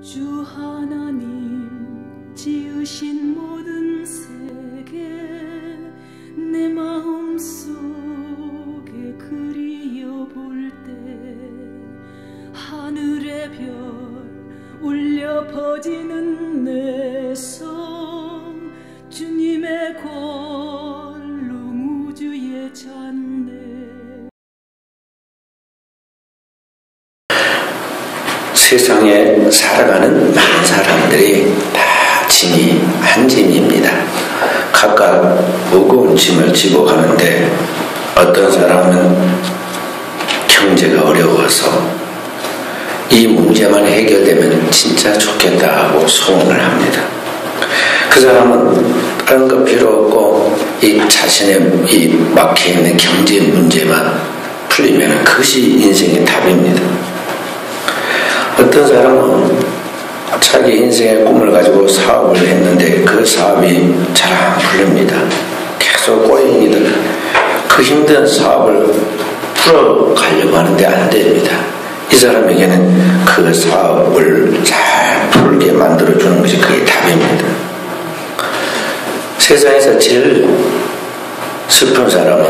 주 하나님 지으신 모든 세계 내 마음속에 그리워볼 때 하늘의 별 울려 퍼지는 내 성 주님의 권능 우주에 찬네. 세상에 살아가는 많은 사람들이 다 짐이 한 짐입니다. 각각 무거운 짐을 지고 가는데 어떤 사람은 경제가 어려워서 이 문제만 해결되면 진짜 좋겠다 하고 소원을 합니다. 그 사람은 다른 거 필요 없고 이 자신의 이 막혀있는 경제 문제만 풀리면 그것이 인생의 답입니다. 어떤 사람은 자기 인생의 꿈을 가지고 사업을 했는데 그 사업이 잘 안 풀립니다. 계속 꼬입니다. 그 힘든 사업을 풀어가려고 하는데 안 됩니다. 이 사람에게는 그 사업을 잘 풀게 만들어주는 것이 그게 답입니다. 세상에서 제일 슬픈 사람은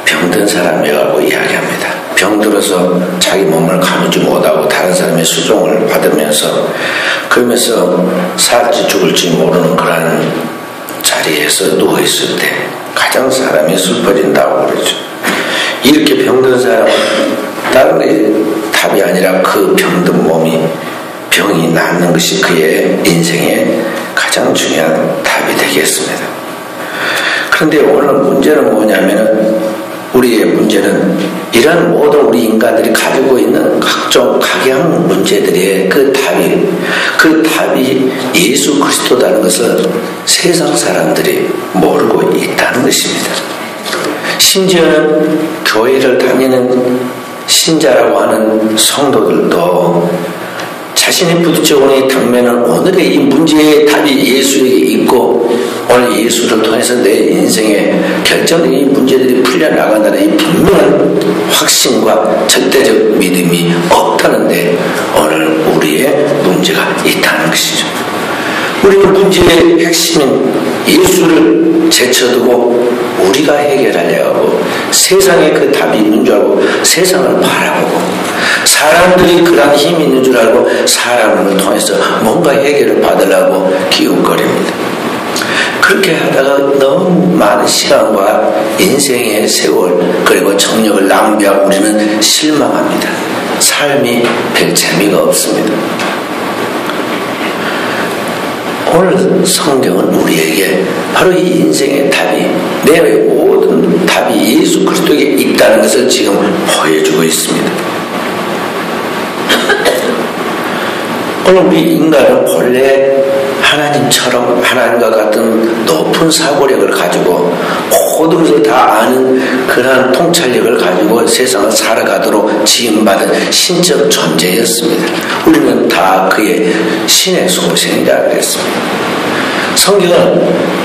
병든 사람이라고 이야기합니다. 병들어서 자기 몸을 가누지 못하고 다른 사람의 수종을 받으면서 그러면서 살지 죽을지 모르는 그런 자리에서 누워있을 때 가장 사람이 슬퍼진다고 그러죠. 이렇게 병든 사람은 다른 게 답이 아니라 그 병든 몸이 병이 낫는 것이 그의 인생의 가장 중요한 답이 되겠습니다. 그런데 오늘 문제는 뭐냐면은 우리의 문제는 이런 모든 우리 인간들이 가지고 있는 각종 각양 문제들의 그 답이 예수 그리스도라는 것을 세상 사람들이 모르고 있다는 것입니다. 심지어는 교회를 다니는 신자라고 하는 성도들도 자신이 부딪혀오는 이 당면은 오늘의 이 문제의 답이 예수에게 있고 오늘 예수를 통해서 내 인생의 결정적인 문제들이 풀려나간다는 이 분명한 확신과 절대적 믿음이 없다는데 오늘 우리의 문제가 있다는 것이죠. 우리는 문제의 핵심인 예수를 제쳐두고 우리가 해결하려고 하고 세상에 그 답이 있는 줄 알고 세상을 바라보고 사람들이 그런 힘이 있는 줄 알고 사람을 통해서 뭔가 해결을 받으려고 기웃거립니다. 그렇게 하다가 너무 많은 시간과 인생의 세월 그리고 정력을 낭비하고 우리는 실망합니다. 삶이 별 재미가 없습니다. 오늘 성경은 우리에게 바로 이 인생의 답이 내 모든 답이 예수 그리스도에게 있다는 것을 지금 보여주고 있습니다. 오늘 우리 인간은 본래 하나님처럼 하나님과 같은 높은 사고력을 가지고 모든 것을 다 아는 그러한 통찰력을 가지고 세상을 살아가도록 지음받은 신적 존재였습니다. 우리는 다 그의 신의 소생이라 그랬습니다. 성경은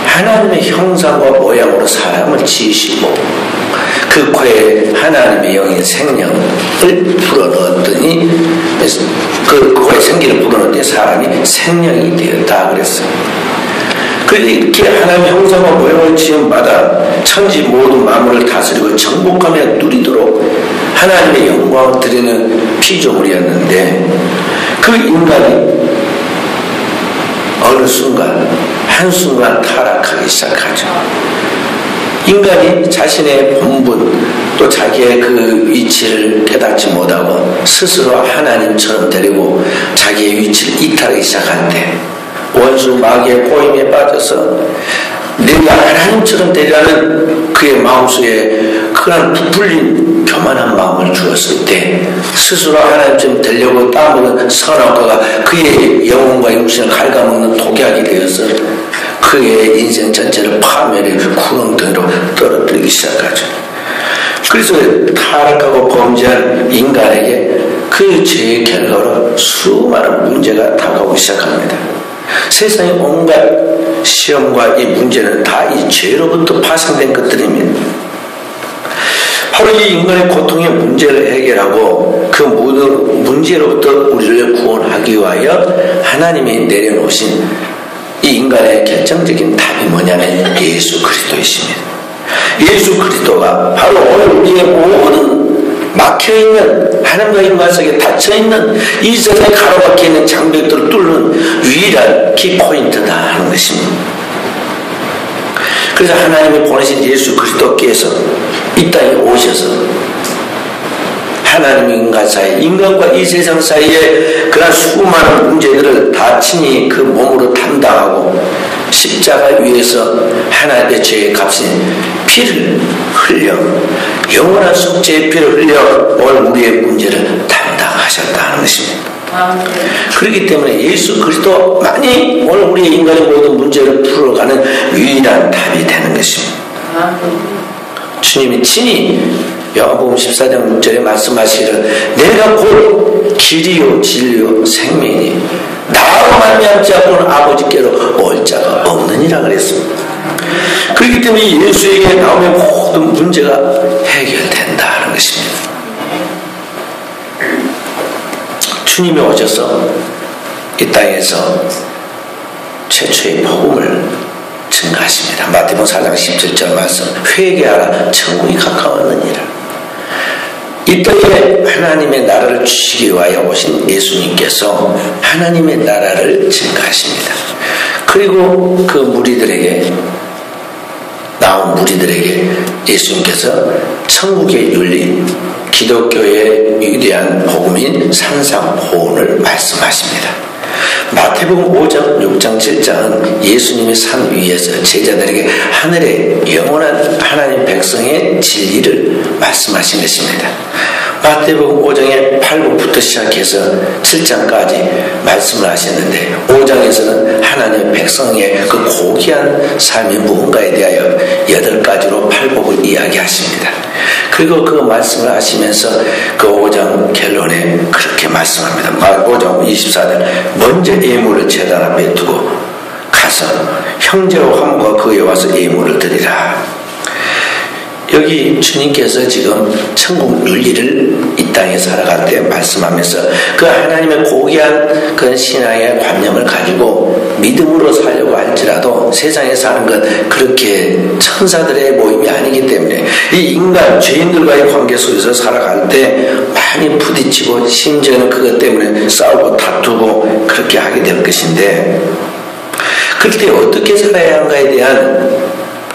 하나님의 형상과 모양으로 사람을 지으시고 그 코에 하나님의 영인 생명을 불어넣었더니 그 코에 생기를 불어넣었더니 사람이 생명이 되었다 그랬습니다. 그런데 이렇게 하나님의 형상과 모양을 지음받아 천지 모든 만물을 다스리고 정복하며 누리도록 하나님의 영광을 드리는 피조물이었는데 그 인간이 어느 순간 한순간 타락하기 시작하죠. 인간이 자신의 본분 또 자기의 그 위치를 깨닫지 못하고 스스로 하나님처럼 되려고 자기의 위치를 이탈하기 시작할 때 원수 마귀의 꼬임에 빠져서 내가 하나님처럼 되려는 그의 마음속에 그런 부풀린 교만한 마음을 주었을 때 스스로 하나님처럼 되려고 따먹은 선악과가 그의 영혼과 육신을 갉아먹는 독약이 되어서 그의 인생 전체를 파멸의 구렁텅이로 떨어뜨리기 시작하죠. 그래서 타락하고 범죄한 인간에게 그 죄의 결과로 수많은 문제가 다가오기 시작합니다. 세상의 온갖 시험과 이 문제는 다 이 죄로부터 파생된 것들입니다. 바로 이 인간의 고통의 문제를 해결하고 그 모든 문제로부터 우리를 구원하기 위하여 하나님이 내려놓으신 이 인간의 결정적인 답이 뭐냐면 예수 그리스도이십니다. 예수 그리스도가 바로 오늘 우리의 모든 막혀있는 하나님과 인간 속에 닫혀있는 이 세상에 가로막혀있는 장벽들을 뚫는 유일한 키포인트다 하는 것입니다. 그래서 하나님이 보내신 예수 그리스도께서 이 땅에 오셔서 하나님 인간 사이, 인간과 이 세상 사이에 그런 수많은 문제들을 다 친히 그 몸으로 담당하고 십자가 위에서 하나님의 죄의 값인 피를 흘려 영원한 속죄의 피를 흘려 오늘 우리의 문제를 담당하셨다는 것입니다. 그렇기 때문에 예수 그리스도만이 오늘 우리의 인간의 모든 문제를 풀어가는 유일한 답이 되는 것입니다. 주님이 친히 요한복음 14장 6절에 말씀하시기를 내가 곧 길이요 진리요 생명이니 나로 말미암지 않고는 아버지께로 올 자가 없느니라 그랬습니다. 그렇기 때문에 예수에게 나오면 모든 문제가 해결된다는 것입니다. 주님이 오셔서 이 땅에서 최초의 복음을 증가하십니다. 마태복음 4장 17절 말씀 회개하라 천국이 가까웠느니라. 이 땅에 하나님의 나라를 주시기 위하여 오신 예수님께서 하나님의 나라를 증가하십니다. 그리고 그 무리들에게 나온 무리들에게 예수님께서 천국의 윤리 기독교의 위대한 복음인 산상보훈을 말씀하십니다. 마태복음 5장, 6장, 7장은 예수님의 산 위에서 제자들에게 하늘의 영원한 하나님 백성의 진리를 말씀하신 것입니다. 마태복음 5장의 8부부터 시작해서 7장까지 말씀을 하셨는데 5장에서는 하나님의 백성의 그 고귀한 삶이 무언가에 대하여 8가지로 8복을 이야기하십니다. 그리고 그 말씀을 하시면서 그 5장 결론에 그렇게 말씀합니다. 5장 24절 먼저 예물을 제단 앞에 두고 가서 형제와 함과 그에 와서 예물을 드리라. 여기 주님께서 지금 천국 윤리를 이 땅에 살아갈 때 말씀하면서 그 하나님의 고귀한 그 신앙의 관념을 가지고 믿음으로 살려고 할지라도 세상에 사는 것 그렇게 천사들의 모임이 아니기 때문에 이 인간 죄인들과의 관계 속에서 살아갈 때 많이 부딪히고 심지어는 그것 때문에 싸우고 다투고 그렇게 하게 될 것인데 그럴 때 어떻게 살아야 하는가에 대한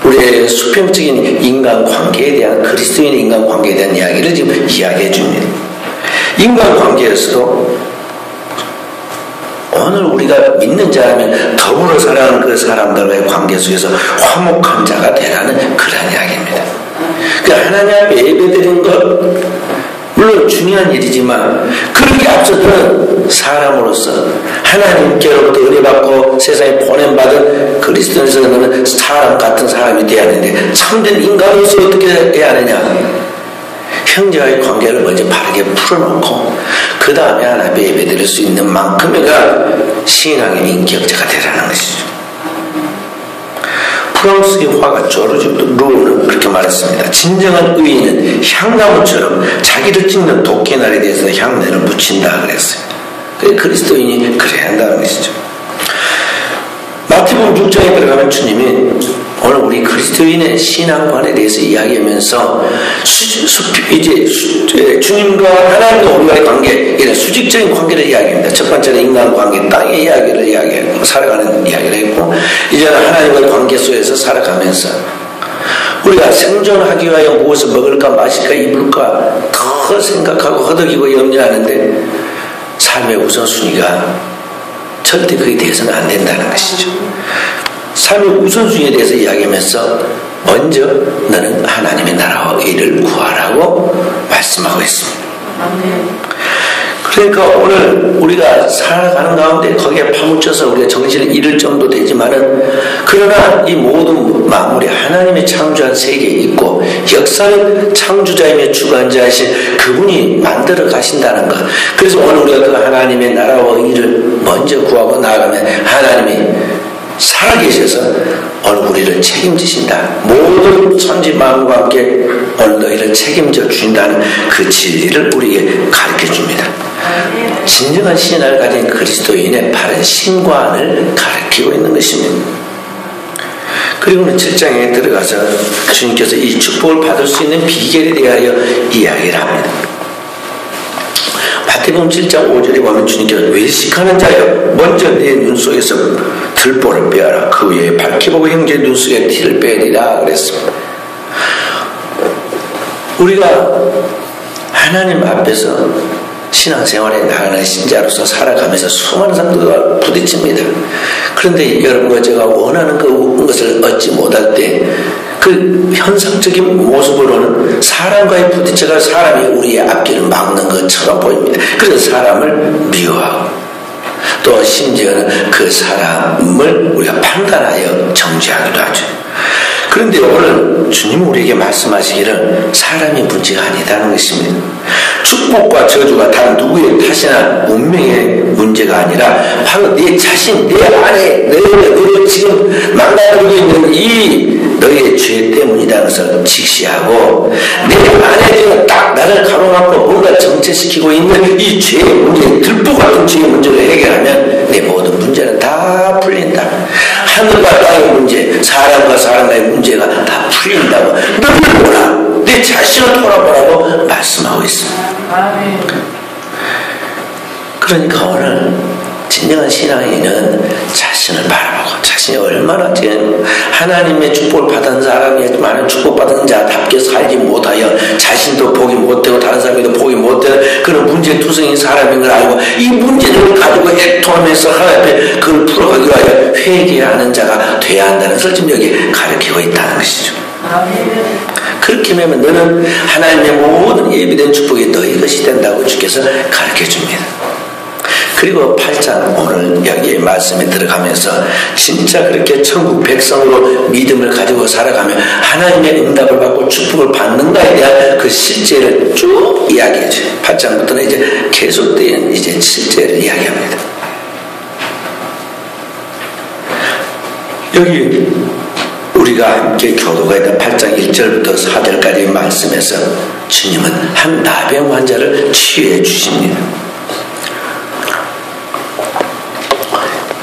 우리의 수평적인 인간관계에 대한 그리스도인의 인간관계에 대한 이야기를 지금 이야기해 줍니다. 인간관계에서도 오늘 우리가 믿는 자라면 더불어 살아가는 그 사람들과의 관계 속에서 화목한 자가 되라는 그런 이야기입니다. 그러니까 하나님 앞에 예배드리는 것 물론 중요한 일이지만 그렇게 앞서서는 사람으로서 하나님께로부터 은혜받고 세상에 보냄받은 그리스도인에서는 사람 같은 사람이 되어야 하는데 참된 인간으로서 어떻게 해야 하느냐 형제와의 관계를 먼저 바르게 풀어놓고 그 다음에 하나님의 예배드릴 수 있는 만큼의 신앙의 인격자가 되라는 것이죠. 프랑스의 화가 조르주 루는 그렇게 말했습니다. 진정한 의인은 향나무처럼 자기를 찍는 도끼날에 대해서 향내를 묻힌다 그랬어요. 그리스도인이 그래야 한다는 것이죠. 마태복음 6장에 들어가면 주님이 오늘 우리 그리스도인의 신앙관에 대해서 이야기하면서 이제 주님과 하나님과 우리와의 관계, 이런 수직적인 관계를 이야기합니다. 첫 번째는 인간관계, 땅의 이야기를 이야기하고 살아가는 이야기를 했고, 이제는 하나님과의 관계 속에서 살아가면서 우리가 생존하기 위하여 무엇을 먹을까 마실까 입을까 더 생각하고 허덕이고 염려하는데 삶의 우선순위가 절대 그에 대해서는 안 된다는 것이죠. 삶의 우선순위에 대해서 이야기하면서 먼저 너는 하나님의 나라와 의를 구하라고 말씀하고 있습니다. 그러니까 오늘 우리가 살아가는 가운데 거기에 파묻혀서 우리가 정신을 잃을 정도 되지만은 그러나 이 모든 만물이 하나님의 창조한 세계에 있고 역사는 창조자이며 주관자이신 그분이 만들어 가신다는 것. 그래서 오늘 우리가 그 하나님의 나라와 의를 먼저 구하고 나아가면 하나님이 살아계셔서 오늘 우리를 책임지신다. 모든 천지 만물과 함께 오늘 너희를 책임져 주신다는 그 진리를 우리에게 가르쳐 줍니다. 진정한 신앙을 가진 그리스도인의 바른 신관을 가리키고 있는 것입니다. 그리고는 7장에 들어가서 주님께서 이 축복을 받을 수 있는 비결에 대하여 이야기를 합니다. 마태복음 7장 5절에 보면 주님께서 외식하는 자여 먼저 내 눈 속에서 들보를 빼어라. 그 위에 밝히보고 형제 눈 속에 티를 빼리라 그랬습니다. 우리가 하나님 앞에서 신앙생활에 나가는 신자로서 살아가면서 수많은 사람들과 부딪힙니다. 그런데 여러분과 제가 원하는 그것을 얻지 못할 때 그 현상적인 모습으로는 사람과의 부딪혀가 사람이 우리의 앞길을 막는 것처럼 보입니다. 그래서 사람을 미워하고 또 심지어는 그 사람을 우리가 판단하여 정죄하기도 하죠. 그런데 오늘 주님은 우리에게 말씀하시기를 사람이 문제가 아니다는 것입니다. 축복과 저주가 단 누구의 탓이나 운명의 문제가 아니라 바로 네 자신, 내 안에 너로 지금 망가지고 있는 이 너의 죄 때문이라는 것을 직시하고 내 안에 지금 딱 나를 가로막고 뭔가 정체시키고 있는 이 죄의 문제, 들보 같은 죄의 문제를 해결하면 내 모든 문제는 다 풀린다. 하늘과 땅의 문제, 사람과 사람과의 문제가 다 풀린다고 너를 보라, 내 자신을 돌아보라고 말씀하고 있습니다. 그러니까 오늘 진정한 신앙인은 자신을 바라보고 자신이 얼마나 하나님의 축복을 받은 사람이 많은 축복받은 자답게 살지 못하여 자신도 보기 못하고 다른 사람도 보기 못하는 그런 문제투성인 사람인 걸 알고 이 문제를 가지고 애통하면서 하나님 앞에 그걸 풀어가기 위하여 회개하는 자가 돼야 한다는 것을 지금 여기 가르치고 있다는 것이죠. 그렇게 하면 너는 하나님의 모든 예비된 축복이 너희 것이 된다고 주께서 가르쳐줍니다. 그리고 8장 오늘 여기 말씀에 들어가면서 진짜 그렇게 천국 백성으로 믿음을 가지고 살아가면 하나님의 응답을 받고 축복을 받는가에 대한 그 실제를 쭉 이야기해줘요. 8장부터는 이제 계속된 이제 실제를 이야기합니다. 여기 우리가 함께 교도가 있는 8장 1절부터 4절까지의 말씀에서 주님은 한 나병 환자를 치유해 주십니다.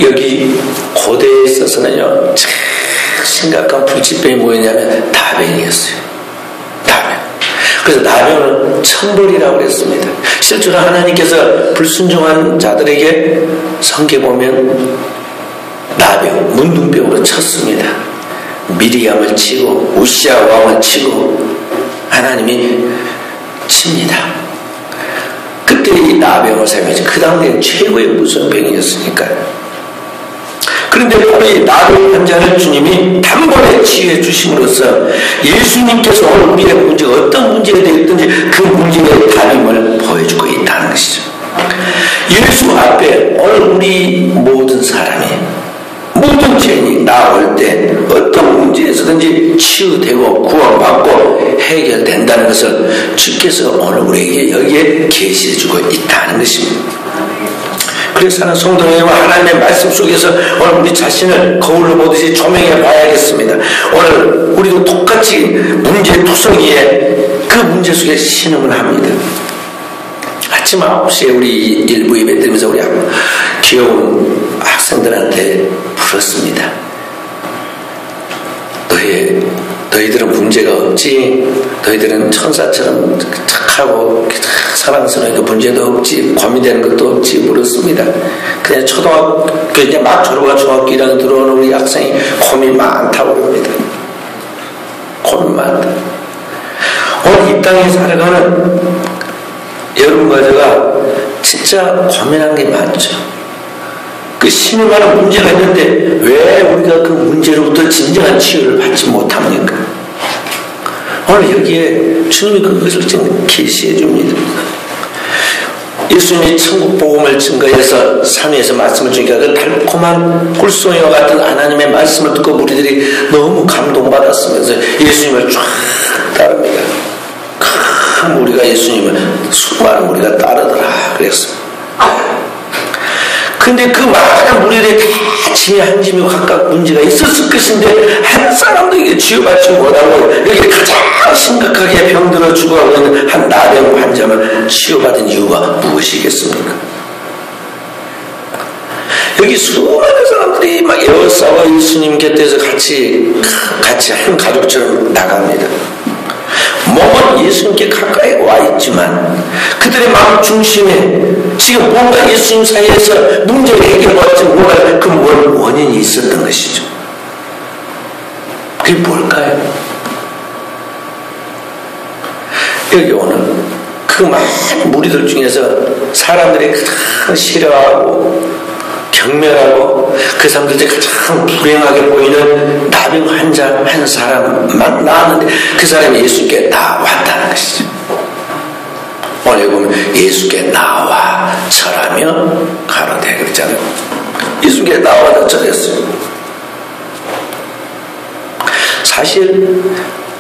여기 고대에 있어서는요, 참 심각한 불치병이 뭐였냐면 다병이었어요. 다병. 그래서 나병은 천벌이라고 그랬습니다. 실제로 하나님께서 불순종한 자들에게 성경에 보면 나병, 문둥병으로 쳤습니다. 미리암을 치고 우시아 왕을 치고 하나님이 칩니다. 그때 이 나병을 사용했죠. 그 당시에 최고의 무슨 병이었으니까요. 그런데 바로 이 나병 환자를 주님이 단번에 치유해 주심으로써 예수님께서 오늘 우리의 문제가 어떤 문제가 되었든지 그 문제의 답임을 보여주고 있다는 것이죠. 예수 앞에 오늘 우리 모든 사람이 모든 죄인이 나올 때 어떤 문제에서든지 치유되고 구원받고 해결된다는 것을 주께서 오늘 우리에게 여기에 계시해주고 있다는 것입니다. 그래서 하는 성도님과 하나님의 말씀 속에서 오늘 우리 자신을 거울로 보듯이 조명해 봐야겠습니다. 오늘 우리도 똑같이 문제투성이에 그 문제 속에 신음을 합니다. 아침 9시에 우리 일부 예배 드리면서 우리 귀여운 학생들한테 물었습니다. 너희들은 문제가 없지? 너희들은 천사처럼 착하고 사랑스러우니까 문제도 없지? 고민되는 것도 없지? 물었습니다. 그냥 초등학교 이제 막 졸업한 중학교 1학년 들어오는 우리 학생이 고민 많다고 그럽니다. 고민 많다. 오늘 이 땅에 살아가는 여러분과 제가 진짜 고민한 게 많죠. 그 신음하는 문제가 있는데 왜 우리가 그 문제로부터 진정한 치유를 받지 못합니까? 오늘 여기에 주님이 그것을 지금 계시해 줍니다. 예수님이 천국 복음을 증거해서 산위에서 말씀을 주니까 그 달콤한 꿀송이와 같은 하나님의 말씀을 듣고 우리들이 너무 감동받았으면서 예수님을 쫙 따릅니다. 큰 무리가 예수님을 수많은 무리가 따르더라 그랬어요. 근데 그 많은 무리들이 다 짐이 한 짐이 각각 문제가 있었을 것인데 한 사람도 이게 치유받지 못하고 여기 가장 심각하게 병들어 죽어가고 있는 한 나병 환자만 치유받은 이유가 무엇이겠습니까? 여기 수많은 사람들이 막 에워싸고 예수님 곁에서 같이 한 가족처럼 나갑니다. 몸은 예수님께 가까이 와 있지만 그들의 마음 중심에 지금 뭔가 예수님 사이에서 문제를 해결받지 못할 그 원인이 있었던 것이죠. 그게 뭘까요? 여기 오늘 그 많은 무리들 중에서 사람들이 가장 싫어하고 경멸하고 그 사람들이 가장 불행하게 보이는 나병 환자 한 사람만 나왔는데 그 사람이 예수께 나왔다는 것이죠. 오늘 보면 예수께 나와 절하며 가로되 그랬잖아요. 예수께 나와서 절했어요. 사실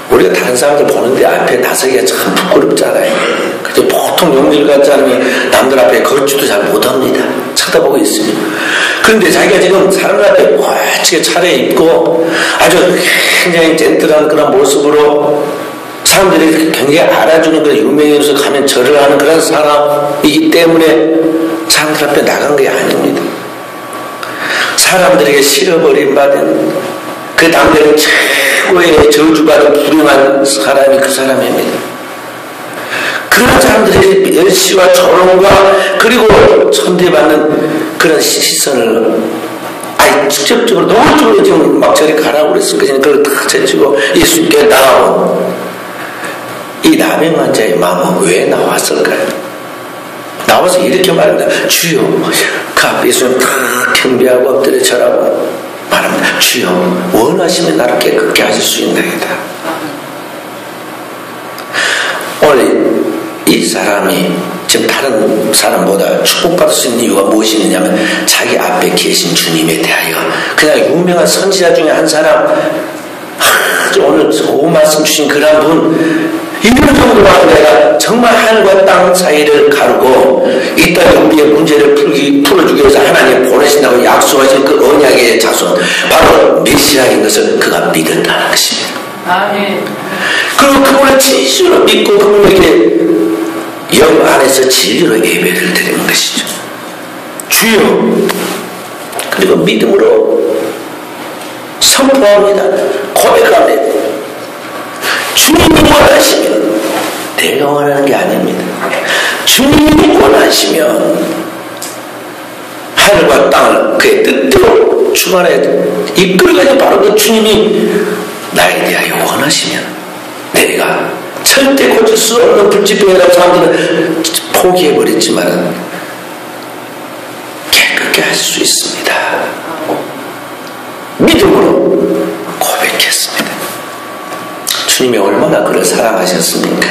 우리가 다른 사람들 보는데 앞에 나서기가 참 부끄럽잖아요. 근데 보통 용기를 갖지 않으면 남들 앞에 걸지도 잘 못합니다. 쳐다보고 있으면. 그런데 자기가 지금 사람들 앞에 멋지게 차려입고 아주 굉장히 젠틀한 그런 모습으로 사람들이 굉장히 알아주는 그런 유명인으로서 가면 절을 하는 그런 사람이기 때문에 사람들 앞에 나간 게 아닙니다. 사람들에게 실어버림받은 그 당대는 최고의 저주받은 불행한 사람이 그 사람입니다. 그런 사람들의 멸시와 조롱과 그리고 천대받는 그런 시선을 아예 직접적으로 노골적으로 지금 막 저리 가라고 그랬을 것이니 그걸 다 제치고 예수님께 나온 이 나병 환자의 마음은 왜 나왔을까요? 나와서 이렇게 말합니다. 주여, 그 앞에 예수님 다 경배하고 엎드려 절하고 말합니다. 주여, 원하시면 나를 깨끗게 하실 수 있나이다. 오늘 이 사람이 지금 다른 사람보다 축복받을 수 있는 이유가 무엇이냐면 자기 앞에 계신 주님에 대하여 그냥 유명한 선지자 중에 한 사람 아주 오늘 좋은 말씀 주신 그런 분 이런 정도로 내가 정말 하늘과 땅 사이를 가르고 이 땅에 우리의 문제를 풀어주기 위해서 하나님 보내신다고 약속하신 그 언약의 자손 바로 메시아인 것을 그가 믿었다는 것입니다. 아멘. 그리고 그분을 진실로 믿고 그분에게 영 안에서 진리로 예배를 드리는 것이죠. 주여, 그리고 믿음으로 선포합니다. 고백합니다. 주님이 원하시면 내가 원하는 게 아닙니다. 주님이 원하시면 하늘과 땅을 그의 뜻대로 주관해 이끌어가는 바로 그 주님이 나에 대하여 원하시면 내가 절대 고칠 수 없는 불치병이라고 사람들은 포기해버렸지만 깨끗게 할 수 있습니다. 믿음으로 고백했습니다. 주님이 얼마나 그를 사랑하셨습니까?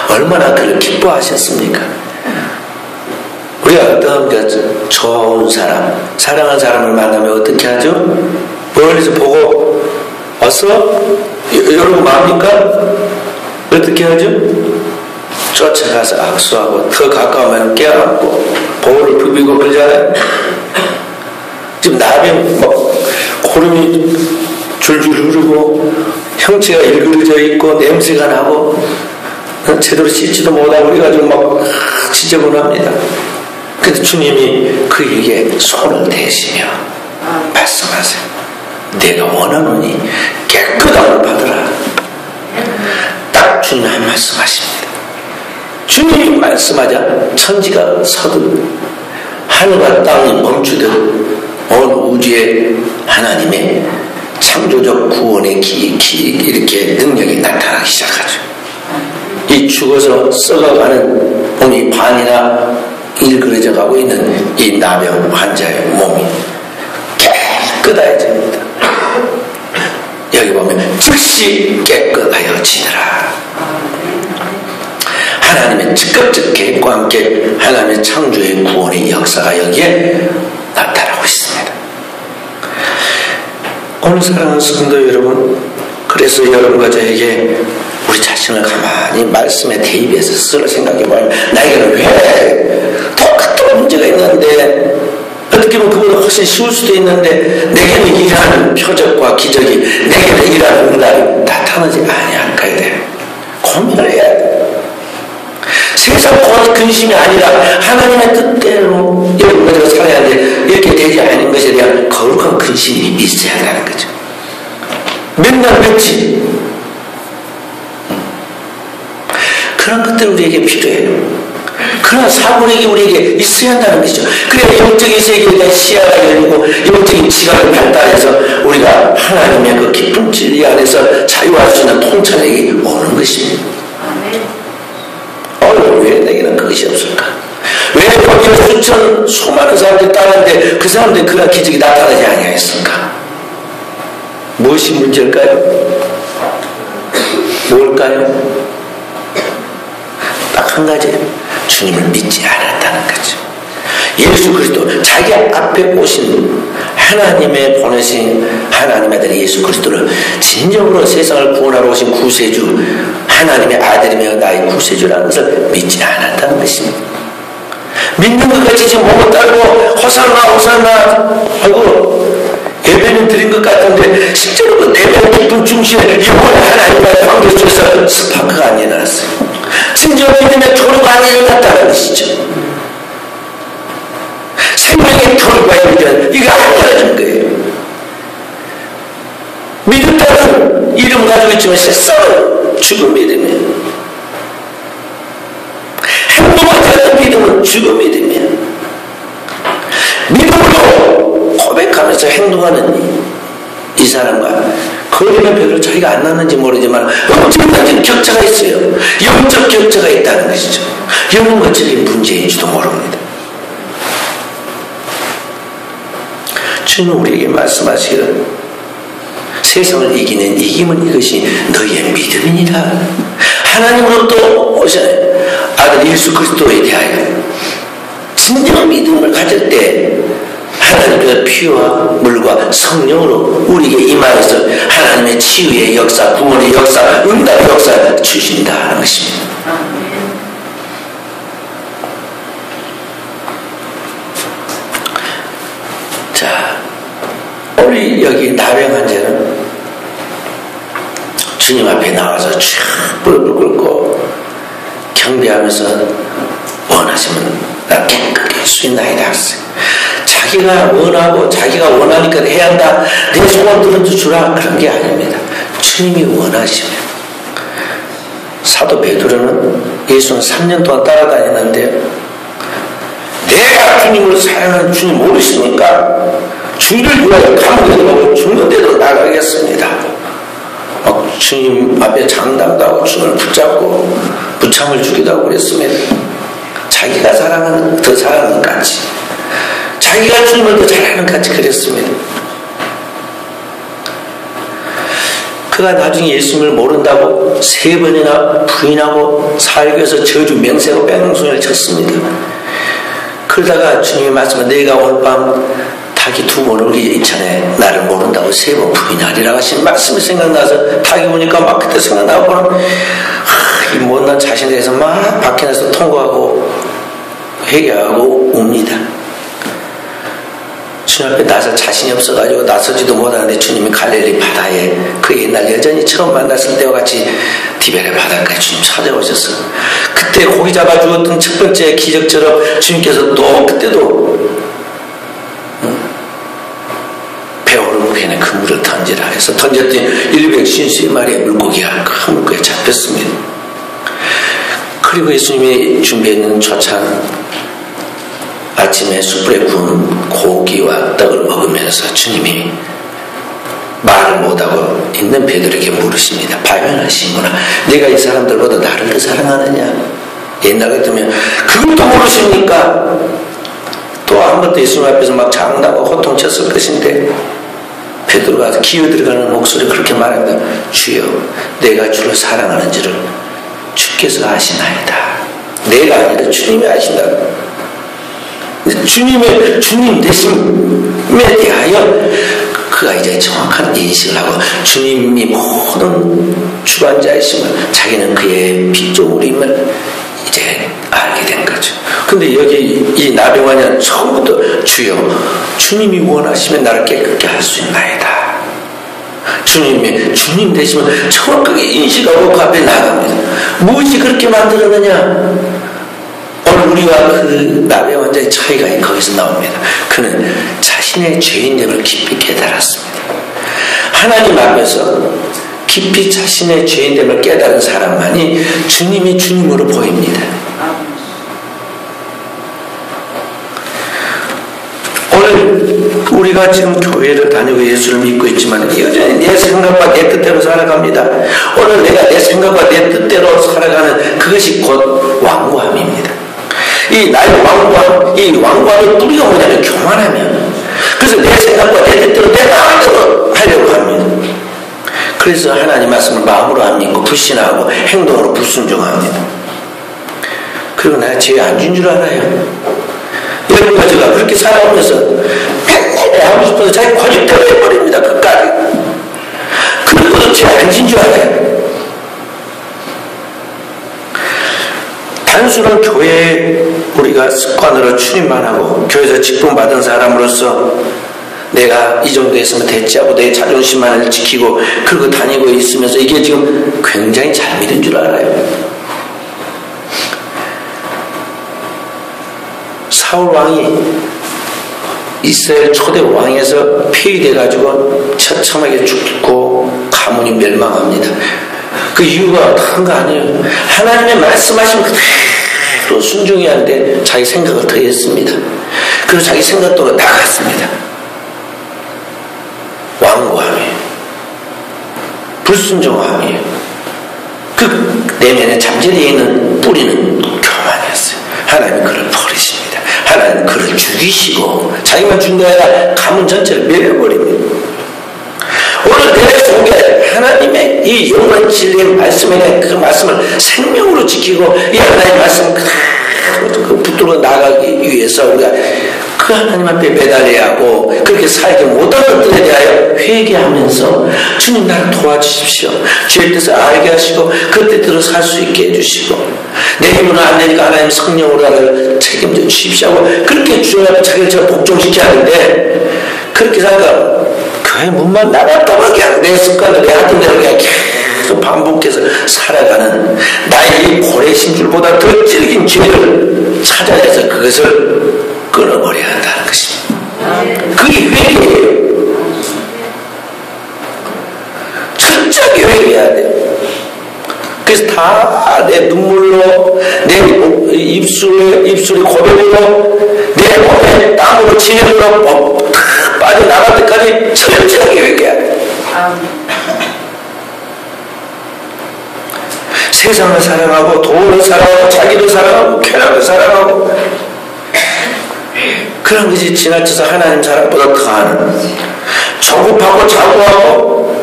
얼마나 그를 기뻐하셨습니까? 우리가 어떤 좋은 사람, 사랑하는 사람을 만나면 어떻게 하죠? 멀리서 보고 왔어? 여러분 마음입니까? 어떻게 하죠? 쫓아가서 악수하고 더 가까우면 껴안고 보호를 부비고 그러잖아요. 지금 나병 막 고름이 줄줄 흐르고 형체가 일그러져 있고 냄새가 나고 제대로 씻지도 못하고 그래가지고 막 지저분합니다. 그래서 주님이 그에게 손을 대시며 말씀하세요. 내가 원하노니 깨끗함을 받으라. 딱 주님이 한 말씀하십니다. 주님이 말씀하자 천지가 서둘 하늘과 땅이 멈추듯 온 우주의 하나님의 창조적 구원의 이렇게 능력이 나타나기 시작하죠. 이 죽어서 썩어가는 몸이 반이나 일그러져 가고 있는 이 나병 환자의 몸이 깨끗해집니다. 여기 보면 즉시 깨끗하여지더라. 하나님의 즉각적 계획과 함께 하나님의 창조의 구원의 역사가 여기에 나타나고 있습니다. 오늘 사랑하는 성도 여러분, 그래서 여러분과 저에게 우리 자신을 가만히 말씀에 대입해서 스스로 생각해보면 나에게는 왜 똑같은 문제가 있는데 어떻게 믿으면 그보다 훨씬 쉬울 수도 있는데 내게는 이러한 표적과 기적이, 내게는 이러한 응답이 나타나지 아니할까야 돼. 고민을 해야 돼. 세상 근심이 아니라 하나님의 뜻대로 여러분들과 살아야 하는데 이렇게 되지 않은 것에 대한 거룩한 근심이 있어야 한다는 거죠. 맨날 맺지. 그런 것들이 우리에게 필요해요. 그런 사고력이 우리에게 있어야 한다는 것이죠. 그래야 영적인 세계에 대한 시야가 열리고 영적인 지각을 발달해서 우리가 하나님의 그 깊은 진리 안에서 자유할 수 있는 통찰력이 오는 것입니다. 왜 내게는 그것이 없을까? 왜 거기에 수천 수많은 사람들이 따랐는데 그 사람들이 그런 기적이 나타나지 아니하였을까? 무엇이 문제일까요? 뭘까요? 딱 한 가지, 주님을 믿지 않았다는 거죠. 예수 그리스도, 자기 앞에 오신 하나님의 보내신 하나님의 아들 예수 그리스도를 진정으로 세상을 구원하러 오신 구세주, 하나님의 아들이며 나의 구세주라는 것을 믿지 않았다는 것입니다. 믿는 것 같이 지금 몸을 따르고 호산나 호산나 하고 예배는 드린 것 같은데 실제로 그 내면 깊은 중심에 영원한 하나님과의 관계 속에서 스파크가 안 일어났어요. 진정 믿음의 토로가 안 일어났다는 것이죠. 생명의 토로가 일어난 이거 안 일어나는 거예요. 믿음다는 이름 가지고 있지만 실상은 죽은 믿음이에요. 행동하지 않는 믿음은 죽은 믿음이에요. 믿음으로 고백하면서 행동하는 이 사람과 거리는 별로 차이가 안 나는지 모르지만 엄청난 격차가 있어요. 영적 격차가 있다는 것이죠. 이런 것들이 문제인지도 모릅니다. 주님은 우리에게 말씀하시기를 세상을 이기는 이김은 이것이 너희의 믿음이니라. 하나님으로부터 오신 아들 예수 그리스도에 대하여 진정한 믿음을 가질 때 하나님께서 피와 물과 성령으로 우리에게 임하여서 하나님의 치유의 역사, 구원의 역사, 응답의 역사 주신다는 것입니다. 자, 우리 여기 나병 환자는 주님 앞에 나와서 쫙 무릎을 꿇고 경배하면서 원하시면 나 깨끗이 수인나이다 했어요. 자기가 원하고 자기가 원하니까 해야 한다. 내 소원 들어주라. 그런 게 아닙니다. 주님이 원하시면. 사도 베드로는 예수는 3년 동안 따라다니는데 내가 주님을 사랑하는 주님 모르십니까? 주를 위하여 감옥에도 가고 죽는데도 나가겠습니다. 주님 앞에 장담도 하고 주님을 붙잡고 부참을 주기도 하고 그랬습니다. 자기가 사랑하는 더 사랑하는 같이 자기가 주님을 더 잘하는 같이 그랬습니다. 그가 나중에 예수님을 모른다고 3번이나 부인하고 살교에서 저주 맹세하고 뺑소니를 쳤습니다. 그러다가 주님이 말씀하신 내가 오늘 밤 닭이 2번 울기 전에 나를 모른다고 3번 부인하리라고 하신 말씀이 생각나서 닭이 오니까 막 그때 생각나고는 이 못난 자신에 대해서 막 밖에 나서 통과하고 회개하고 옵니다. 주님 앞에 나서 자신이 없어가지고 나서지도 못하는데 주님이 갈릴리 바다에 그 옛날 여전히 처음 만났을 때와 같이 디베레 바닷가에 주님 찾아오셔서 그때 고기 잡아 주었던 첫 번째 기적처럼 주님께서 또 그때도 배오르무에는 그물을 던지라 해서 던졌더니 150마리의 물고기가 큰 물고기에 잡혔습니다. 그리고 예수님이 준비했는 초찬 아침에 숯불에 구운 고기와 떡을 먹으면서 주님이 말을 못하고 있는 베드로에게 물으십니다. 발견하시구나. 내가 이 사람들보다 나를 더 사랑하느냐? 옛날 같으면 그것도 모르십니까? 또 아무것도 예수님 앞에서 막 장담하고 호통쳤을 것인데 베드로가 기어들어가는 목소리 그렇게 말합니다. 주여 내가 주를 사랑하는 줄을 주께서 아시나이다. 내가 아니라 주님이 아신다. 주님 되심에 대하여 그가 이제 정확한 인식을 하고 주님이 모든 주관자이심을 자기는 그의 핏조물임을 이제 알게 된 거죠. 근데 여기 이 나병환자는 처음부터 주여 주님이 원하시면 나를 깨끗게 할 수 있나이다. 주님 되시면 정확하게 인식하고 그 앞에 나갑니다. 무엇이 그렇게 만들었느냐? 오늘 우리와 그 나베 왕자의 차이가 거기서 나옵니다. 그는 자신의 죄인됨을 깊이 깨달았습니다. 하나님 앞에서 깊이 자신의 죄인됨을 깨달은 사람만이 주님이 주님으로 보입니다. 오늘 우리가 지금 교회를 다니고 예수를 믿고 있지만 여전히 내 생각과 내 뜻대로 살아갑니다. 오늘 내가 내 생각과 내 뜻대로 살아가는 그것이 곧 완고함입니다. 이 나의 완고함, 이 완고함의 뿌리가 뭐냐면 교만하면, 그래서 내 생각과 내 뜻대로 내 마음대로 하려고 합니다. 그래서 하나님 말씀을 마음으로 안 믿고 불신하고 행동으로 불순종합니다. 그리고 내가 죄 안 준 줄 알아요. 여러분과 제가 그렇게 살아오면서 맨날 하고 싶어서 자기 고집대로 해버립니다. 끝까지. 그리고도 죄 안 진 줄 알아요. 단순한 교회에 우리가 습관으로 출입만 하고 교회에서 직분 받은 사람으로서 내가 이 정도 했으면 됐지 하고 내 자존심만을 지키고 그러고 다니고 있으면서 이게 지금 굉장히 잘 믿은 줄 알아요. 사울 왕이 이스라엘 초대 왕에서 폐위돼가지고 처참하게 죽고 가문이 멸망합니다. 그 이유가 어떤 거 아니에요. 하나님의 말씀하신 그대로 순종해야 하는데 자기 생각을 더 했습니다. 그리고 자기 생각대로 나갔습니다. 완고함이에요. 불순종함이에요. 그 내면에 잠재되어 있는 뿌리는 교만이었어요. 하나님이 그를 버리십니다. 하나님은 그를 죽이시고 자기만 죽는 게 아니라 가문 전체를 멸해버립니다. 오늘 내 속에 하나님의 이 영원 진리의 말씀에 그 말씀을 생명으로 지키고 이 하나님의 말씀을 그 붙들어 나가기 위해서 우리가 그 하나님 앞에 매달려야 하고 그렇게 살지 못하는 것들에 대하여 회개하면서 주님 나를 도와주십시오. 주의 뜻을 알게 하시고 그 뜻대로 살 수 있게 해주시고 내 힘으로 안 되니까 하나님 성령으로 나를 책임져 주십시오 하고 그렇게 주님 앞에 자기를 제가 복종시켜야 하는데 그렇게 살다가 교회 문만 나갔다고 그냥 내 습관을 내 하던 대로 그냥 계속 반복해서 살아가는 나의 이 고래심줄보다 더 질긴 죄를 찾아내서 그것을 끊어버려야 한다는 것입니다. 그게 회개예요. 철저하게 회개해야 돼요. 그래서 다 내 눈물로 내 입술의 고백으로 내 몸에 땀으로 지혜로 빠져나갈 때까지 철저하게 회개해야 돼요. 세상을 사랑하고 돈을 사랑하고 자기를 사랑하고 쾌락을 사랑하고 그런 것이 지나쳐서 하나님 사랑보다 더하는 조급하고 자고하고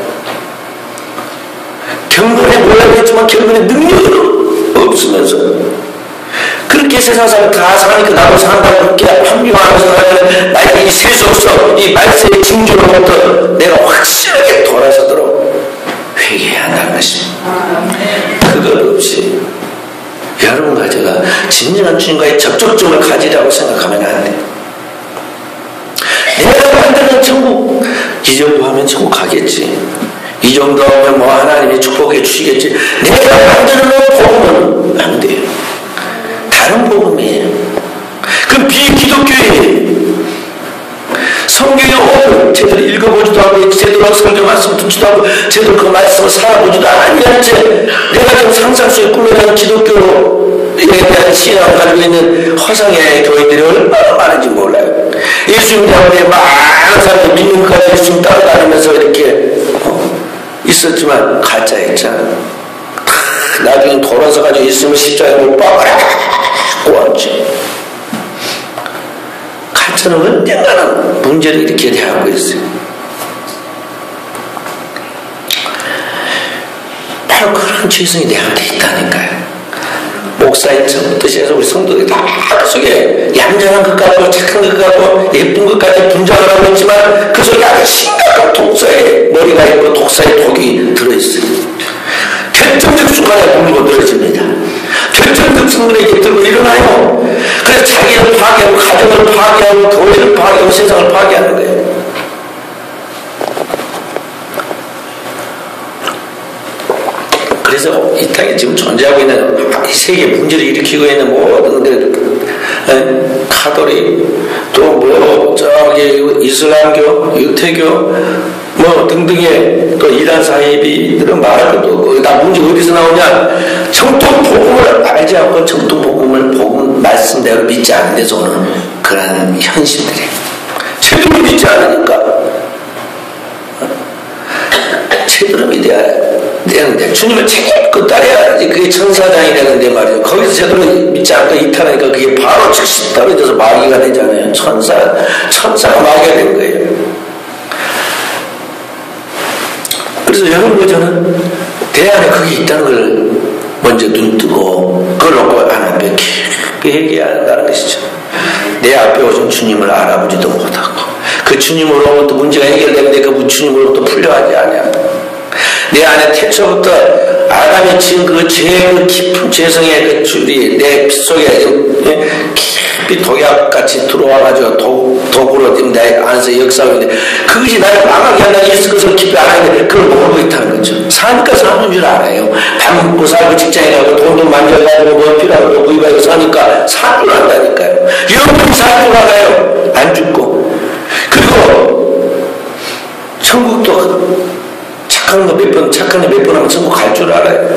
경건에 몰라있지만 경건에 능력이 없으면서 그렇게 세상 사람 다 사니까 나도 산다고 그렇게 합리화하면서 살면 나에게 이 세속서 이 말세의 징조로부터 내가 확실하게 돌아서도록 회개해야 한다는 것입니다. 그것 없이 여러분과 제가 진정한 주님과의 접촉점을 가지라고 생각하면 안 돼요. 내가 만드는 천국 이 정도 하면 천국 가겠지. 이 정도 하면 뭐 하나님이 축복해 주시겠지. 내가 만드는 복음은 안 돼요. 다른 복음이에요. 그럼 비기독교예요. 성경에 오늘 제대로 읽어보지도 않고 제대로 성경 말씀 듣지도 않고 제대로 그 말씀을 살아보지도 않았냐 채 내가 지금 상상 속에 꾸며낸 기독교에 대한 신앙을 가지고 있는 허상의 교인들이 얼마나 많은지 몰라요. 예수님 때문에 많은 사람들이 믿는 것까지 예수님 따라다니면서 이렇게 있었지만 가짜였잖아. 나중에 돌아서 가지고 예수님을 십자가에 못 박아라고 왔지. 가짜는 언젠가는 문제를 이렇게 대하고 있어요. 바로 그런 죄성이 내한테 있다니까요. 목사인 뜻이 해서 우리 성도들이 다 그 속에 얌전한 것 같고 착한 것 같고 예쁜 것 같이 분장을 하고 있지만 그 속에 아주 심각한 독사의 머리가 있고 독사의 독이 들어있어요. 결정적 순간에 물고 늘어집니다. 결정적 순간에 이렇게 들고 일어나요. 그래서 자기를 파괴하고 가정을 파괴하고 교회를 파괴하고 세상을 파괴하는 거예요. 그래서 이 땅에 지금 존재하고 있는 이 세계 문제를 일으키고 있는 모든 카톨릭 또 저기 이슬람교, 유태교 뭐 등등의 또 이란 사이비들은 말할 것도 없고 다 문제 어디서 나오냐? 정통 복음을 알지 않고 정통 복음을 복음 말씀대로 믿지 않는 데서 오는 그런 현실들이에요. 제대로 믿지 않으니까 제대로 믿어야 되는데 주님을 책임껏 따라야지 그게 천사장이 되는데 말이죠. 거기서 제대로 믿지 않고 이탈하니까 그게 바로 즉시 떨어져서 마귀가 되잖아요. 천사가 마귀가 된 거예요. 그래서 여러분 저는 대안에 그게 있다는 걸 먼저 눈뜨고 그걸 놓고 하나님께 깊이 회개한다는 것이죠. 내 앞에 오신 주님을 알아보지도 못하고 그 주님으로부터 문제가 해결되는데 그 주님으로부터 풀려가지 않냐. 내 안에 태초부터 아담이 지은 그 죄의 깊은 죄성의 그 줄이 내 빗속에 깊이 독약같이 들어와가지고 도구로 지금 내 안에서 역사하고 있는데 그것이 나를 망하게 한다는 것을 깊이 알아야 그걸 모르고 있다는 거죠. 사니까 사는 줄 알아요. 밥 먹고 살고 직장에 가고 돈도 만져가지고 뭐 필요하고 구입하고 사니까 사는 줄 안다니까요. 여러분이 사는 줄 알아요. 안 죽고. 그리고 천국도 착한 거 몇 번 하면 천국 갈 줄 알아요.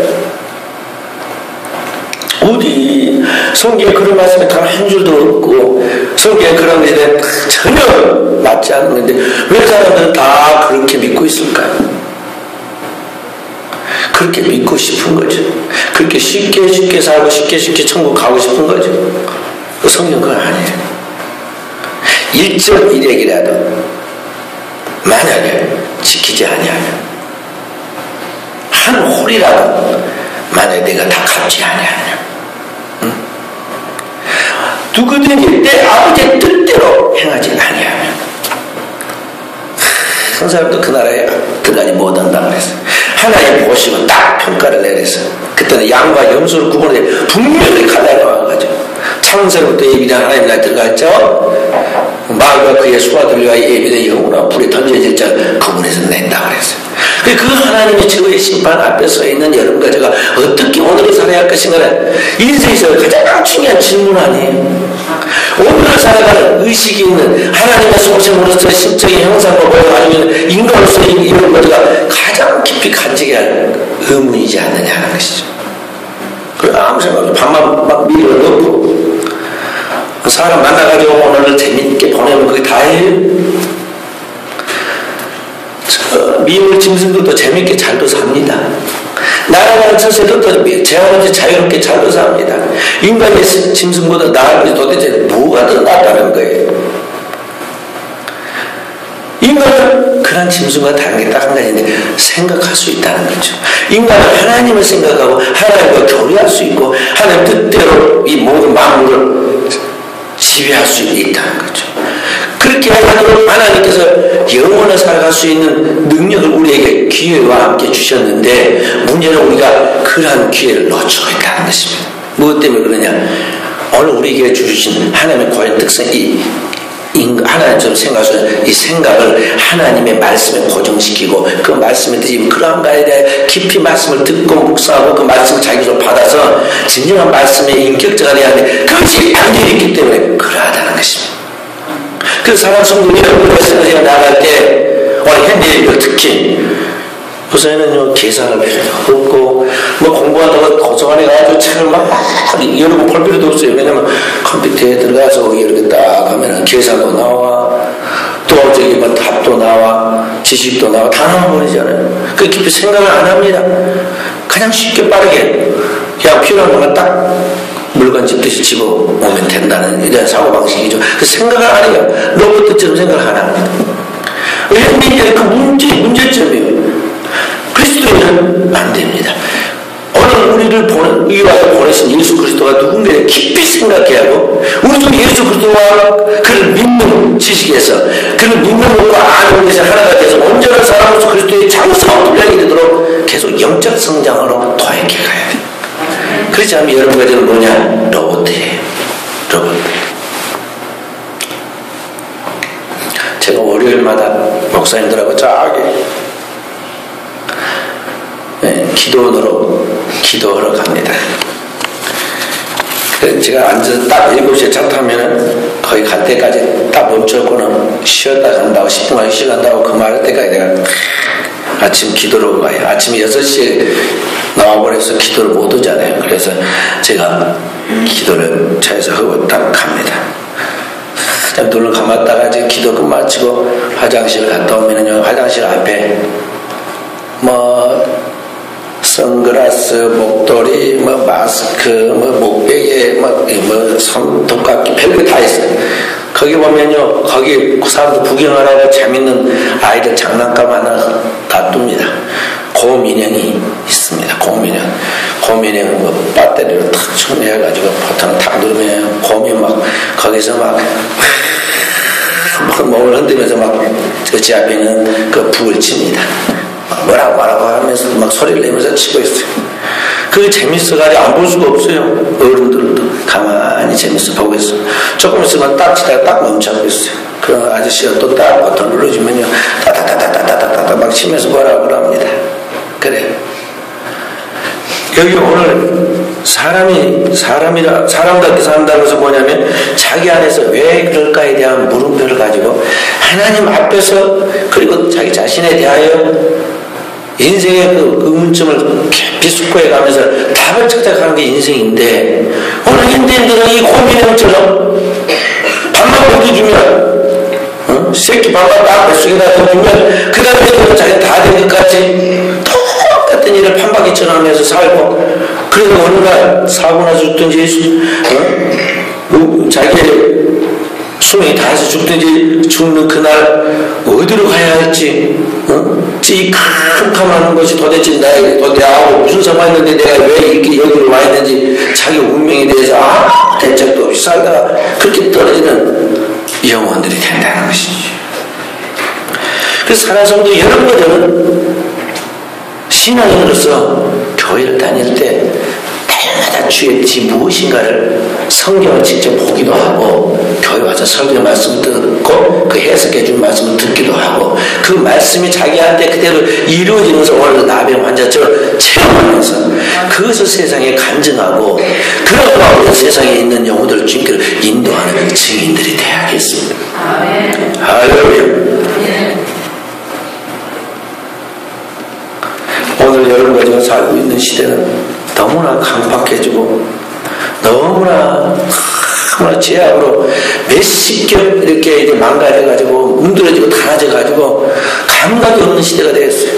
어디 성경에 그런 말씀이 단 한 줄도 없고 성경에 그런 것에 대해 전혀 맞지 않은 건데 왜 사람들은 다 그렇게 믿고 있을까요? 그렇게 믿고 싶은 거죠. 그렇게 쉽게 살고 쉽게 천국 가고 싶은 거죠. 그 성경 그건 아니에요. 1절 1액이라도 만약에 지키지 아니하면 한 홀이라도 만약에 내가 다 갚지 아니하냐. 응? 누구든지 내 아버지의 뜻대로 행하지 아니하면 한 사람도 그 나라에 들어가지 못한다 그랬어요. 하나님 보시고 딱 평가를 내렸어요. 그때는 양과 염소를 구분해 분명히 칼날이 나와가지고 창세로부터 예비된 하나님 나라에 들어갔죠. 마귀와 그의 수하들을 위하여 예비된 영혼과 불에 던져질 자 구분해서 낸다 그랬어요. 그 하나님의 최고의 심판 앞에 서 있는 여러분과 제가 어떻게 오늘을 살아야 할 것인가는 인생에서 가장 중요한 질문 아니에요. 오늘을 살아가는 의식이 있는 하나님의 속성으로서 신적인 형상과 모양을 가지고 있는 인간으로서의 이런 것들가 가장 깊이 간직해야 할 의문이지 않느냐 하는 것이죠. 그래 아무 생각 없이 밥만 막 밀어 넣고 사람 만나가지고 오늘을 재밌게 보내면 그게 다예요. 미물 짐승들도 재밌게 잘도 삽니다. 날아가는 처새들도 제한없이 자유롭게 잘도 삽니다. 인간의 짐승보다 나을 도대체 뭐가 더 낫다는 거예요. 인간은 그런 짐승과 다른 게 딱 한 가지인데 생각할 수 있다는 거죠. 인간은 하나님을 생각하고 하나님과 교류할 수 있고 하나님 뜻대로 이 모든 만물을 지배할 수 있다는 거죠. 그렇게 하도록 하나님께서 영원히 살아갈 수 있는 능력을 우리에게 기회와 함께 주셨는데 문제는 우리가 그러한 기회를 놓치고 있다는 것입니다. 무엇 때문에 그러냐? 오늘 우리에게 주신 하나님의 고유한 특성이 하나님처럼 생각하시는 이 생각을 하나님의 말씀에 고정시키고 그 말씀에 드리면 그러한 거에 대해 깊이 말씀을 듣고 묵상하고 그 말씀을 자기로 받아서 진정한 말씀의 인격자가 되어야 하는데 그것이 안 되어 있기 때문에 그러하다는 것입니다. 그래서 사랑 성도님 여러분의 생각에 나갈 때 오늘 현대인들 특히 요새는 계산을 필요도 없고 뭐 공부하다가 도서관에 가서 책을 막 여러분 볼 필요도 없어요. 왜냐면 컴퓨터에 들어가서 이렇게 딱 하면 계산도 나와 또 저기 뭐 답도 나와 지식도 나와 다 나와버리잖아요. 그 깊이 생각을 안 합니다. 그냥 쉽게 빠르게 그냥 필요한 것만 딱 물건 집듯이 집어오면 된다는 이런 사고방식이죠. 그 생각을 안 해요. 로봇처럼 생각을 안 합니다. 현대인의 그 문제점이에요. 그리스도인은 안 됩니다. 오늘 우리를 위하여 보내신 예수 그리스도가 누군가를 깊이 생각해야 하고 우리도 예수 그리스도와 그를 믿는 지식에서 그를 믿는 것과 아는 것에 하나가 돼서 온전한 사람으로서 그리스도의 장성한 분량이 되도록 계속 영적 성장으로 도약해 가야 돼요. 그렇지 않으면 여러분과 저는 뭐냐? 로봇이에요. 로봇. 제가 월요일마다 목사님들하고 저기 기도원으로 기도하러 갑니다. 제가 앉아서 딱 7시에 차 타면은 거기 갈 때까지 딱 멈춰놓고는 쉬었다 간다고 10분간 쉬어간다고 그 말할 때까지 내가 아침 기도로 가요. 아침 6시에 나와버려서 기도를 못 오잖아요. 그래서 제가 기도를 차에서 하고 딱 갑니다. 눈을 감았다가 이제 기도 끝마치고 화장실 갔다 오면은요, 화장실 앞에 선글라스, 목도리, 마스크, 목베개, 손톱깎이, 별거 다 있어요. 거기 보면요, 거기 사람들 구경하라고 재밌는 아이들 장난감 하나 놔둡니다. 곰인형이 있습니다. 곰인형은 배터리로 탁 충전해가지고 버튼을 탁 누르면 곰이 거기서 몸을 흔들면서 제 앞에 있는 그 북을 칩니다. 뭐라고 하면서 소리를 내면서 치고 있어요. 그게 재밌어가지고 안 볼 수가 없어요. 어른들도 가만히 재밌어 보고 있어요. 조금 있으면 딱 치다가 딱 멈춰고 있어요. 그 아저씨가 또 딱 버튼 눌러주면요, 따다다다다다다다 막 치면서 뭐라고 합니다. 그래. 여기 오늘 사람답게 산다고 해서 뭐냐면, 자기 안에서 왜 그럴까에 대한 물음표를 가지고 하나님 앞에서, 그리고 자기 자신에 대하여 인생의 그 의문점을 깊이 숙고해 가면서 답을 찾아가는 게 인생인데, 오늘 현대인들은 이 고민형처럼 밥만 먹여주면, 새끼 밥만 딱 뱃속에다 넣어주면 그 다음에 자기가 다 된 것까지 똑같은 일을 판박이처럼 하면서 살고, 그래도 어느 날 사고나 죽든지 자기의 수명이 다해서 죽든지 죽는 그날 어디로 가야 할지, 이 캄캄하는 것이 도대체 내하고 무슨 상관인데 내가 왜 이렇게 여기로 와 있는지 자기 운명에 대해서 대책도 없이 살다가 그렇게 떨어지는 영혼들이 된다는 것이지. 그래서 사랑성도 여러분들은 신앙인으로서 교회를 다닐 때 날마다 주의 뜻이 무엇인가를 성경을 직접 보기도 하고, 교회 와서 설교의 말씀을 듣고 그 해석해 준 말씀을 듣기도 하고, 그 말씀이 자기한테 그대로 이루어지면서 오늘 나병 환자처럼 체험하면서 그것을 세상에 간증하고, 그런 가운데 세상에 있는 영혼들을 주님께로 인도하는 증인들이 되어야겠습니다. 할렐루야. 오늘 여러분과 제가 살고 있는 시대는 너무나 강박해지고 너무나 제약으로 몇십 겹 이렇게 이제 망가져가지고 문드러지고 닳아져가지고 감각이 없는 시대가 되었어요.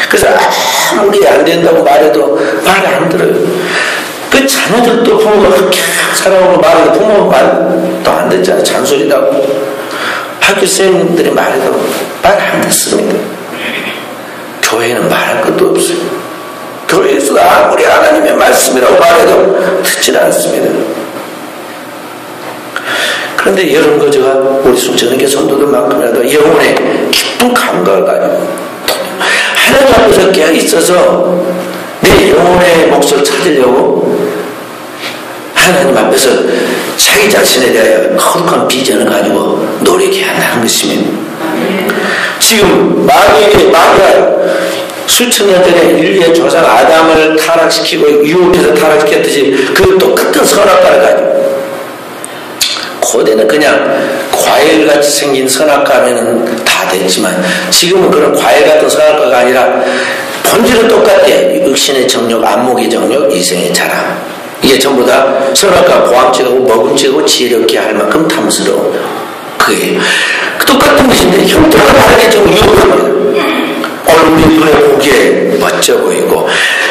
그래서 아무리 안 된다고 말해도 말을 안 들어요. 그 자녀들도 부모가 그렇게 살아오고 말해도 부모 말도 안 듣잖아요. 잔소리도 하고 학교 선생님들이 말해도 말 안 듣습니다. 교회는 말할 것도 없어요. 교회에서 아무리 하나님의 말씀이라고 말해도 듣질 않습니다. 그런데 여러분과 제가 우리 순천에게 성도들만큼이라도 영혼의 깊은 감각을 가지고 하나님 앞에서 깨어있어서 내 영혼의 몫을 찾으려고 하나님 앞에서 자기 자신에 대하여 거룩한 비전을 가지고 노력해야 한다는 것입니다. 지금 마귀가 수천 년 전에 인류의 조상 아담을 타락시키고 유혹해서 타락시켰듯이 그 똑같은 선악과를 가지고, 고대는 그냥 과일같이 생긴 선악과면은 다 됐지만 지금은 그런 과일 같은 선악과가 아니라 본질은 똑같대. 육신의 정욕, 안목의 정욕, 이생의 자랑. 이게 전부 다 선악과 보암직하고 먹음직하고 지혜롭게 할 만큼 탐스러운 그게 똑같은 것인데 형태가 다르게 좀 유혹합니다. 얼굴이 눈에 보기에 멋져 보이고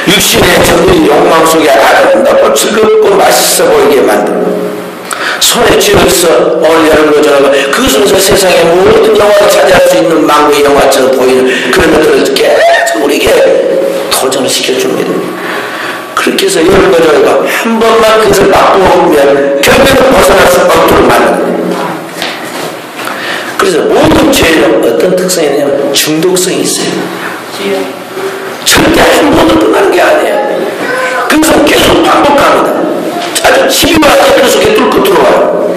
육신의 적인 욕망 속에 아름답고 즐겁고 맛있어 보이게 만들고, 손에 쥐어있어 오늘 여러분과 저가 그것으로서 세상의 모든 영화를 차지할 수 있는 망고의 영화처럼 보이는 그런 것들을 계속 우리에게 도전을 시켜줍니다. 그렇게 해서 여러분과 저가 한 번만 그것을 맛보면 결국은 벗어날 수밖에 만듭니다. 그래서 모든 죄는 어떤 특성이 있냐면 중독성이 있어요. 절대 한 번도 끝나는 게 아니에요. 그래서 계속 반복합니다. 아주 집요하게 그 속에 뚫고 들어와요.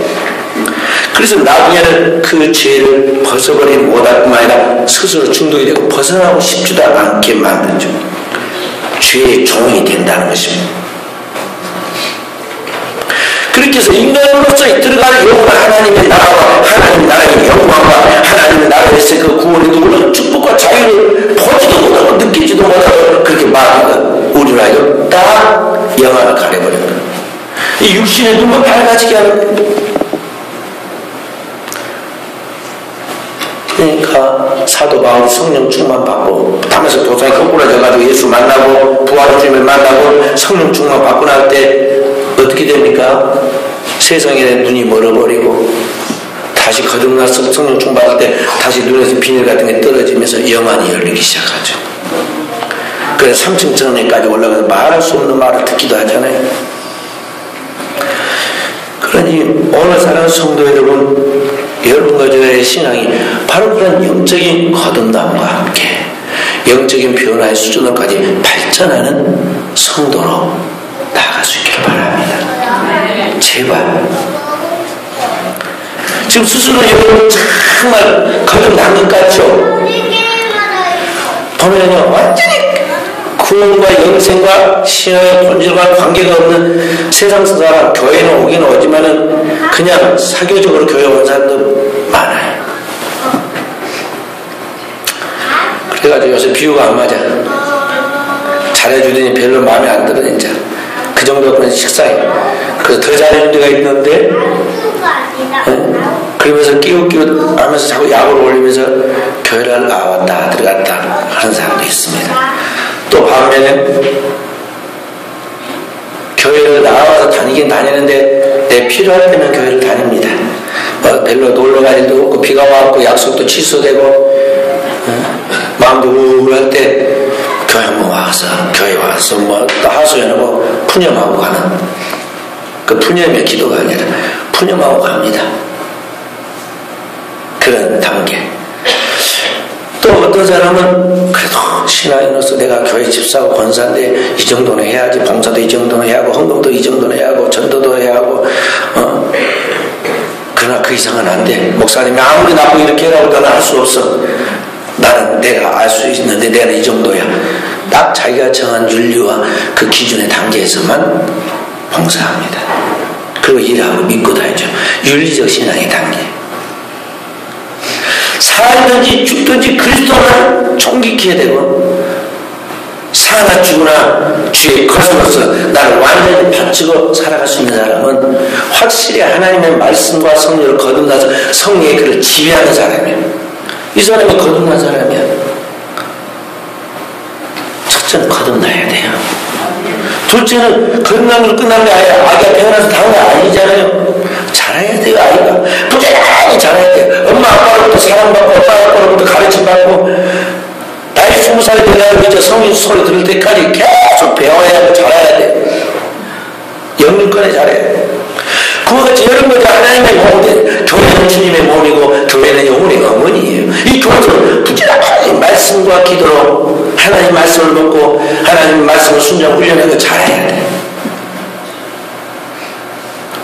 그래서 나중에는 그 죄를 벗어버리지 못할 뿐만 아니라 스스로 중독이 되고 벗어나고 싶지도 않게 만들죠. 죄의 종이 된다는 것입니다. 그렇게 해서 인간으로서 들어가는 영광, 하나님의 나라와 하나님의 나라의 영광과 하나님의 나라에서 그 구원이 누구는 축복과 자유를 보지도 못하고 느끼지도 못하고 그렇게 말하는 우리를 하여 딱 영안을 가려버리는 거예요. 이 육신의 눈만 밝아지게 하는 거예요. 그러니까 사도 바울이 성령 충만 받고 하면서 도상에 거꾸로져가지고 예수 만나고 부활의 주님을 만나고 성령 충만 받고 날 때 어떻게 됩니까? 세상에 눈이 멀어버리고 다시 거듭나서 성령 충만할 때 다시 눈에서 비늘 같은 게 떨어지면서 영안이 열리기 시작하죠. 그래서 3층 정례까지 올라가서 말할 수 없는 말을 듣기도 하잖아요. 그러니 오늘 사는 성도 여러분, 여러분과 저의 신앙이 바로 그런 영적인 거듭남과 함께 영적인 변화의 수준으로까지 발전하는 성도로 나아갈 수 있기를 바랍니다. 제발. 지금 스스로 여러분 정말 거듭난 것 같죠? 보면요, 완전히 구원과 영생과 신앙의 본질과 관계가 없는 세상 사람, 교회는 오긴 오지만은 그냥 사교적으로 교회 온 사람도 많아요. 그래가지고 요새 비유가 안 맞아. 잘해주더니 별로 마음에 안 들어, 진짜. 그 정도면 식상해. 그래서 더 잘해준 데가 있는데, 그러면서 끼웃끼웃 하면서 자꾸 약을 올리면서 교회를 나왔다, 들어갔다 하는 사람도 있습니다. 또 반면에 교회를 나와서 다니긴 다니는데 내 필요할 때는 교회를 다닙니다. 별로 놀러 갈 일도 없고 비가 와갖고 약속도 취소되고 마음도 우울할 때 교회 한번 와서 교회 와서 뭐 하소연하고 푸념하고 가는 그 푸념의 기도가 아니라 푸념하고 갑니다. 그런 단계. 또 어떤 사람은 그래도 신앙인으로서 내가 교회 집사고 권사인데 이 정도는 해야지, 봉사도 이 정도는 해야 하고 헌금도 이 정도는 해야 하고 전도도 해야 하고 그러나 그 이상은 안 돼. 목사님이 아무리 나보고 이렇게 해라고 나는 할 수 없어. 나는 내가 알 수 있는데 내가 이 정도야. 딱 자기가 정한 윤리와 그 기준의 단계에서만 봉사합니다. 그리고 일하고 믿고 다니죠. 윤리적 신앙의 단계. 살든지 죽든지 그리스도를 존귀케 되고 사나 죽으나 주의 것으로서 나를 완전히 바치고 살아갈 수 있는 사람은 확실히 하나님의 말씀과 성령을 거듭나서 성령의 그를 지배하는 사람이에요. 이 사람이 거듭난 사람이야. 첫째는 거듭나야 돼요. 둘째는 거듭난 걸 끝난 게 아니라 아기가 태어나서 다른 게 아니잖아요. 잘해야 돼요. 아이가 부지런히 잘해야 돼요. 엄마 아빠로부터 사랑받고 엄마 아빠로부터 가르침받고 나이 20살 되려고 이제 성인 소리 들을 때까지 계속 배워야 하고 잘해야 돼요. 영육권에 잘해야 돼요. 그와 같이 여러분 하나님의 몸이 교회는 주님의 몸이고 교회는 영혼의 어머니예요. 이 교회는 부지런히 말씀과 기도로 하나님 말씀을 먹고 하나님 말씀을 순종 훈련하고 잘해야 돼요.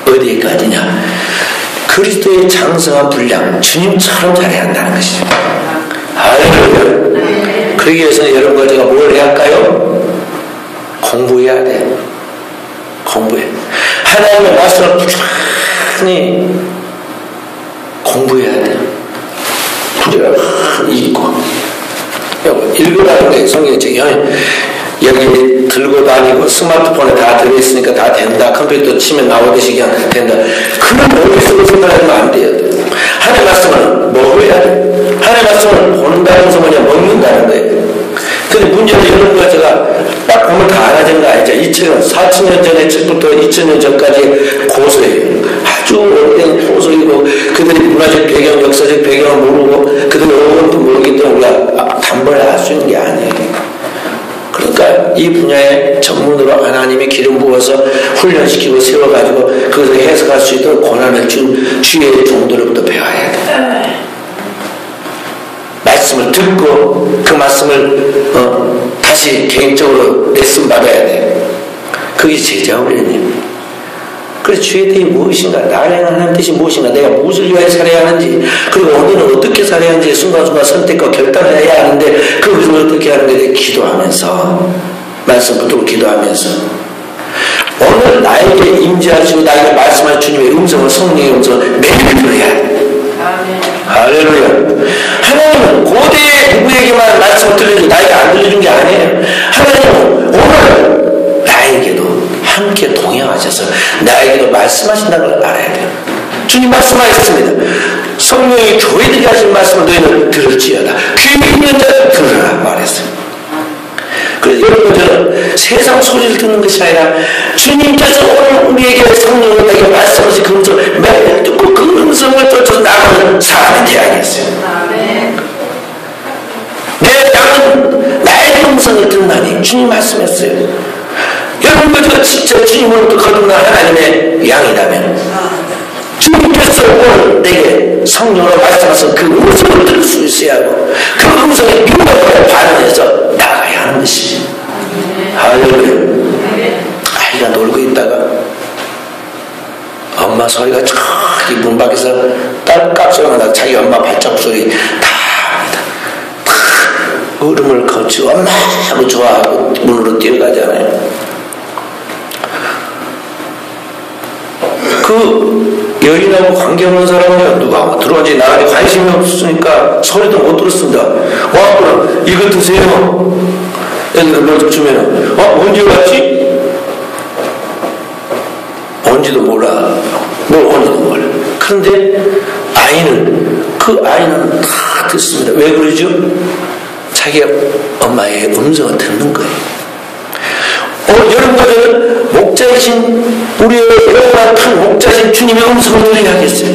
어디까지냐? 그리스도의 장성한 분량, 주님처럼 잘해야 한다는 것이죠. 할렐루야. 그러기 위해서는 여러분과 제가 뭘 해야 할까요? 공부해야 돼요. 공부해. 하나님의 말씀을 부지런히 공부해야 돼요. 부지런히 읽고. 읽으라는 게 성경에 여기 들고 다니고 스마트폰에 다 들어있으니까 다 된다. 컴퓨터 치면 나오듯이 그냥 된다. 그런 머릿속으로 생각하면 안 돼요. 하나님의 말씀을 먹어야 돼. 하나님의 말씀을 본다는 것은 뭐냐? 먹는다는 거예요. 근데 문제는 이런 거 제가 딱 보면 다 알아진 거 아니죠. 4,000년 전의 책부터 2,000년 전까지 고소예요. 아주 오래된 고소이고 그들이 문화적 배경, 역사적 배경을 모르고 그들이 어느 것도 모르기 때문에 우리가 단번에 알 수 있는 게 아니에요. 그러니까 이 분야의 전문으로 하나님이 기름 부어서 훈련시키고 세워가지고 그것을 해석할 수 있도록 고난을 준 주의 종들로부터 배워야 돼. 말씀을 듣고 그 말씀을 다시 개인적으로 레슨 받아야 돼. 그게 제자 훈련이에요. 그래서 주의 뜻이 무엇인가, 나를 향한 하나님의 뜻이 무엇인가, 내가 무엇을 위하여 살아야 하는지, 그리고 오늘은 어떻게 살아야 하는지 순간순간 선택과 결단을 해야 하는데 그것을 어떻게 하는 게 기도하면서, 말씀 붙들고 기도하면서 오늘 나에게 임재하시고 나에게 말씀하신 주님의 음성을, 성령의 음성을 매일 들어야 해. 할렐루야. 하나님은 고대 누구에게만 말씀을 들려주고 나에게 안 들려준 게 아니에요. 하나님은 오늘 나에게도 함께 동행하셔서 나에게도 말씀하신다는 걸 알아야 돼요. 주님 말씀하셨습니다. 성령이 교회들이 하신 말씀을 너희는 들을지어다. 귀 있는 자들 들으라 말했어요. 그래서 여러분들은 세상 소리를 듣는 것이 아니라 주님께서 오늘 우리에게 성령을 내게 말씀하신 그 음성을 매일 듣고 그 음성을 쫓아서 나가는 사람이 되어야겠어요. 내 양은 나의 음성을 듣나니 주님 말씀했어요. 여러분들도 진짜 주님으로부터 거듭난 하나님의 양이라면 주님께서 오늘 내게 성령으로 말씀하신 그 음성을 들을 수 있어야 하고 그 음성에 민감하게 반응해서 나가야 하는 것이지. 할렐루야. 아이가 놀고 있다가 엄마 소리가 저기 문 밖에서 딸깍 소리가 나서 자기 엄마 발자국 소리 다 합니다. 다 울음을 거치고 엄마 하고 좋아하고 문으로 뛰어가잖아요. 그 여인하고 관계없는 사람은 누가 들어온지 나한테 관심이 없으니까 소리도 못 들었습니다. 와꾸는 이거 드세요. 애들 뭘 주면은 언제 왔지? 언제도 몰라. 뭘 언제도 몰라. 그런데 그 아이는 다 듣습니다. 왜 그러죠? 자기 엄마의 음성을 듣는 거예요. 여러분들은 목자이신 우리의 영원한 큰 목자이신 주님의 음성을 들어야 하겠어요.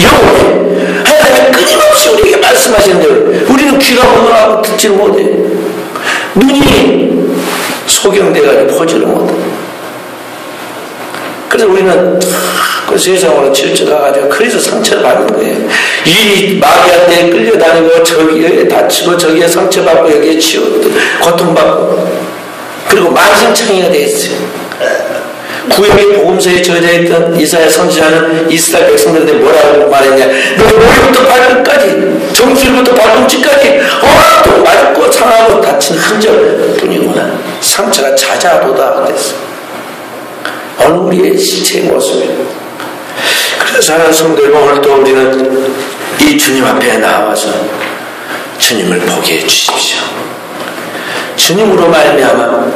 영원히 하나님이 끊임없이 우리에게 말씀하시는데 우리는 귀가 먹으라고 듣지를 못해. 눈이 소경돼가지고 보지를 못해. 그래서 우리는 그 세상으로 질주가가지고 그래서 상처를 받는 거예요. 이 마귀한테 끌려다니고 저기에 다치고 저기에 상처받고 여기에 고통받고 그리고 만신창이가 되었어요. 구약의 복음서에 저자했던 이사야 선지자는 이스라엘 백성들한테 뭐라고 말했냐? 너 머리부터 발끝까지 정수리부터 발꿈치까지 또 맞고 상하고 다친 흔적뿐이구나. 상처가 잦아도다 그랬어. 오늘 우리의 실체의 모습이에요. 그래서 사랑하는 성도 여러분, 오늘 또 우리는 이 주님 앞에 나와서 주님을 보게 해주십시오. 주님으로 말미암아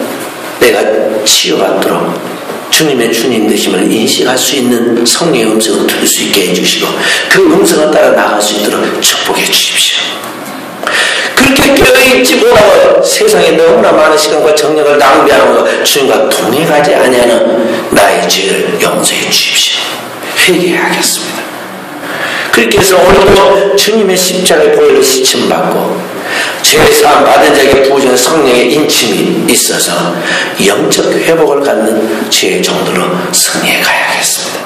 내가 치유받도록 주님의 주님 되심을 인식할 수 있는 성령의 음성을 들을 수 있게 해주시고 그 음성을 따라 나갈 수 있도록 축복해 주십시오. 그렇게 깨어있지 못하고 세상에 너무나 많은 시간과 정력을 낭비하고 주님과 동행하지 아니하는 나의 죄를 용서해 주십시오. 회개하겠습니다. 그렇게 해서 오늘도 주님의 십자가의 보혈로 시침받고 죄사함 받은 자에게 부어주는 성령의 인침이 있어서 영적 회복을 갖는 주의 종들로 승리해 가야겠습니다.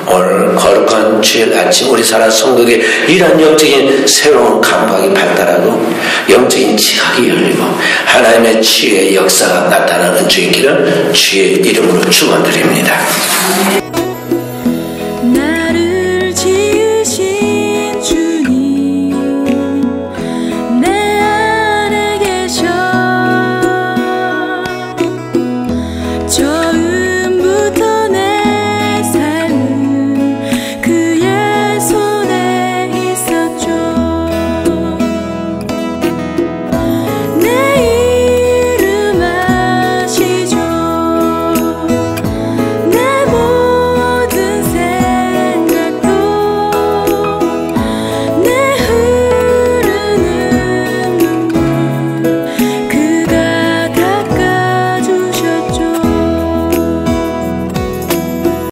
오늘 거룩한 주일 아침 우리 사랑 성도에게 이런 영적인 새로운 감각이 발달하고 영적인 지각이 열리고 하나님의 치유의 역사가 나타나는 주의 길을 주의 이름으로 축원드립니다.